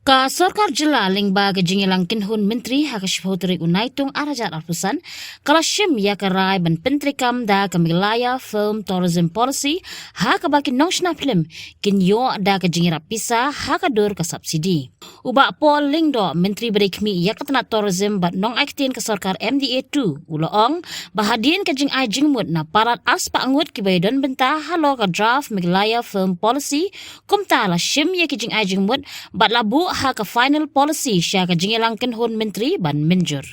Ka Sorkar Jilla lingba ke jingilang kinhun menteri hakashpotri unaitung arajat arpusan kalashim ya karai ban pentrikam da ke Meghalaya Film Tourism Policy ha ke baki Nongshna Phlim kinyo da ke jingira pisa ha ke dur ke subsidi. Uba Paul Lingdo menteri berikmi ya ketena tourism bat nong aktin ke Sorkar MDA2 uloong bahadien ke jing ai jingmut na parat aspa angut ki baydon benta halo ke draft Meghalaya Film Policy kumta la shim ya ki jing ai jingmut bat labu ha ka final policy sya ka jingilang kinhun menteri ban minjur.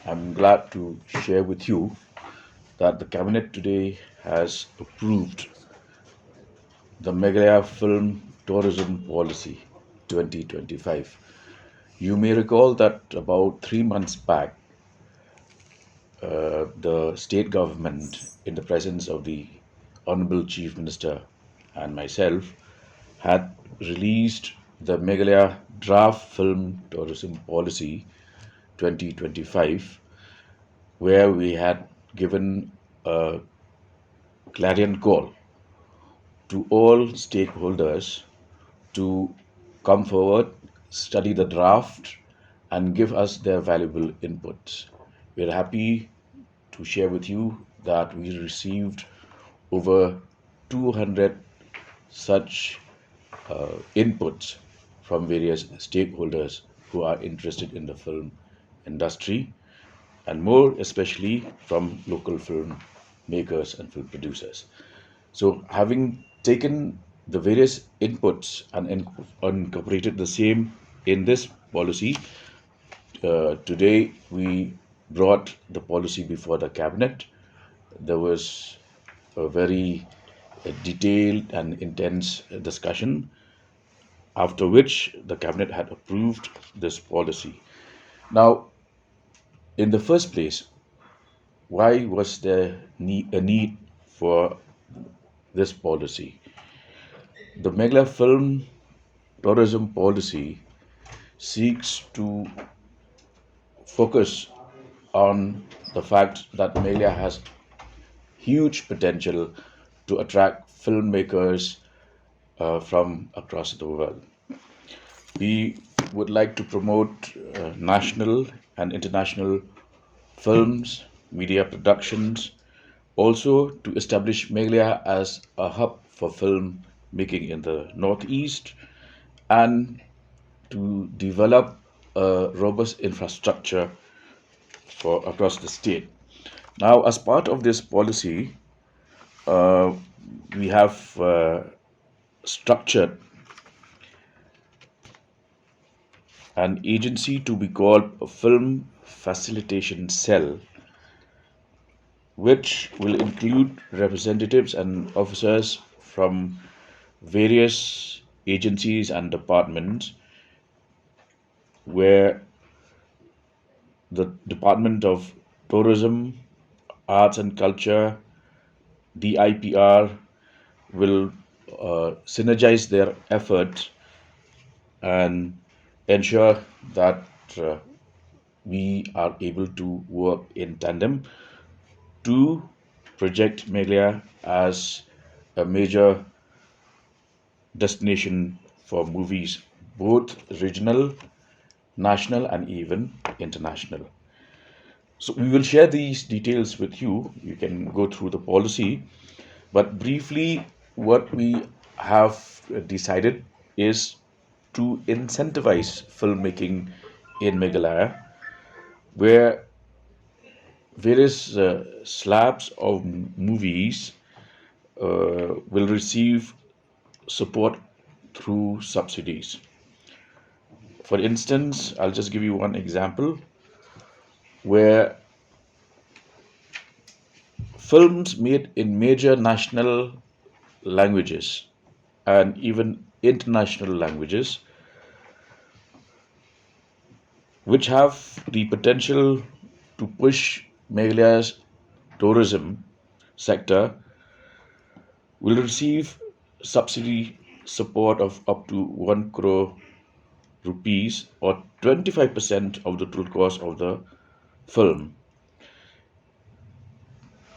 I'm glad to share with you that the Cabinet today has approved the Meghalaya Film Tourism Policy 2025. You may recall that about 3 months back, the state government, in the presence of the Honorable Chief Minister and myself, had released the Meghalaya Draft Film Tourism Policy 2025, where we had given a clarion call to all stakeholders to come forward, study the draft, and give us their valuable inputs. We're happy to share with you that we received over 200 such inputs from various stakeholders who are interested in the film industry, and more especially from local film makers and film producers. So, having taken the various inputs and incorporated the same in this policy, today we brought the policy before the cabinet. There was a very detailed and intense discussion, after which the cabinet had approved this policy. Now, in the first place, why was there a need for this policy? The Meghalaya Film Tourism Policy seeks to focus on the fact that Meghalaya has huge potential to attract filmmakers from across the world. We would like to promote national and international films, media productions, also to establish Meghalaya as a hub for film making in the Northeast, and to develop a robust infrastructure for across the state. Now, as part of this policy, we have structured an agency to be called a Film Facilitation Cell, which will include representatives and officers from various agencies and departments, where the Department of Tourism, Arts and Culture, DIPR, will synergize their efforts and ensure that we are able to work in tandem to project Meghalaya as a major destination for movies, both regional, national, and even international. So we will share these details with you. You can go through the policy, but briefly, what we have decided is to incentivize filmmaking in Meghalaya, where various slabs of movies will receive support through subsidies. For instance, I'll just give you one example where films made in major national languages and even international languages, which have the potential to push Meghalaya's tourism sector, will receive subsidy support of up to 1 crore rupees, or 25% of the total cost of the film.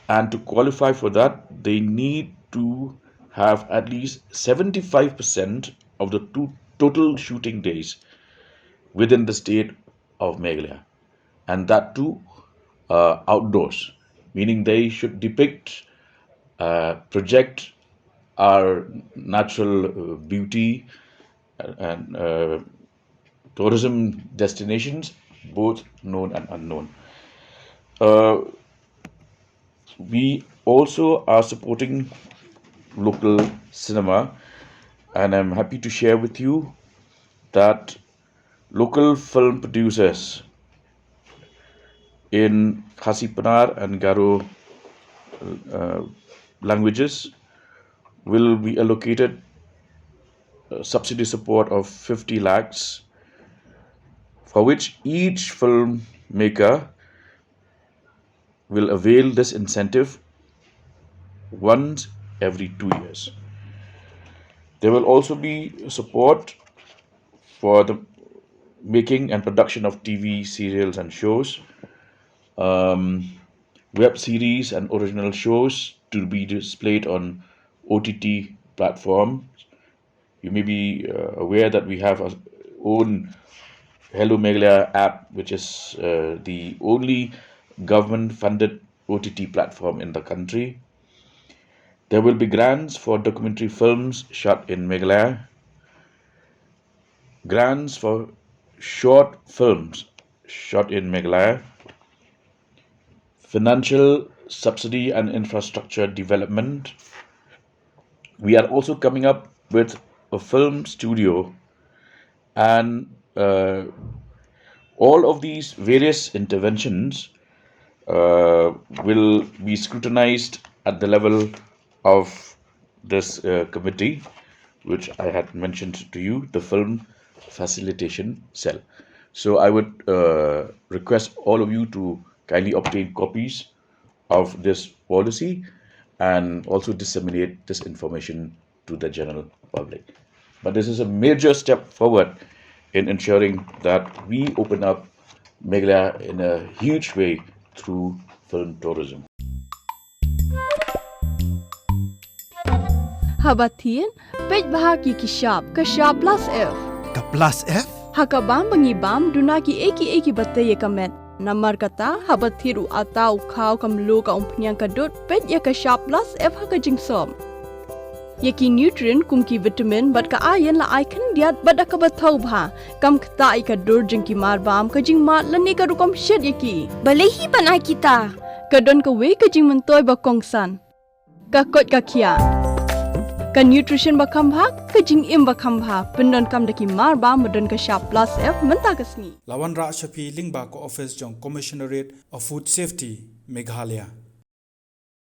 And to qualify for that, they need to have at least 75% of the total shooting days within the state of Meghalaya, and that too outdoors, meaning they should depict, project our natural beauty and tourism destinations, both known and unknown. Uh, we also are supporting local cinema, and I'm happy to share with you that local film producers in Khasi Panar and Garo languages will be allocated subsidy support of 50 lakhs, for which each filmmaker will avail this incentive once every 2 years. There will also be support for the making and production of TV serials and shows, web series and original shows to be displayed on OTT platforms. You may be aware that we have our own Hello Meghalaya app, which is the only government-funded OTT platform in the country. There will be grants for documentary films shot in Meghalaya, grants for short films shot in Meghalaya, financial subsidy and infrastructure development. We are also coming up with a film studio, and all of these various interventions will be scrutinized at the level of this committee, which I had mentioned to you, the Film Facilitation Cell. So I would request all of you to kindly obtain copies of this policy and also disseminate this information to the general public. But this is a major step forward in ensuring that we open up Meghalaya in a huge way through film tourism. Habatin, pej bahagi kishab plus F. Ka plus F? Hakabam bangibam dunaki eki batay kamet. Namar kata habathiru atau kau kamlu ka umpnyang kadut pej ya kishab plus F hakajing som. Yaki nutrient kumki vitamin bat ka iron la icon diat bat akabatau bha kam kata ikadur jengki marbam kajing mat lani ka rukam shed yaki. Balehi panai kita. Kadon ka we kajing mentoy bakongsan. Ka kot ka kia. Ka nutrition bakam bha kajing im bakam bha pendon kam daki marba medon ka sharp plus F menta kasni. Wanrah Shafi Lingba ko office jong Commissionerate of Food Safety Meghalaya.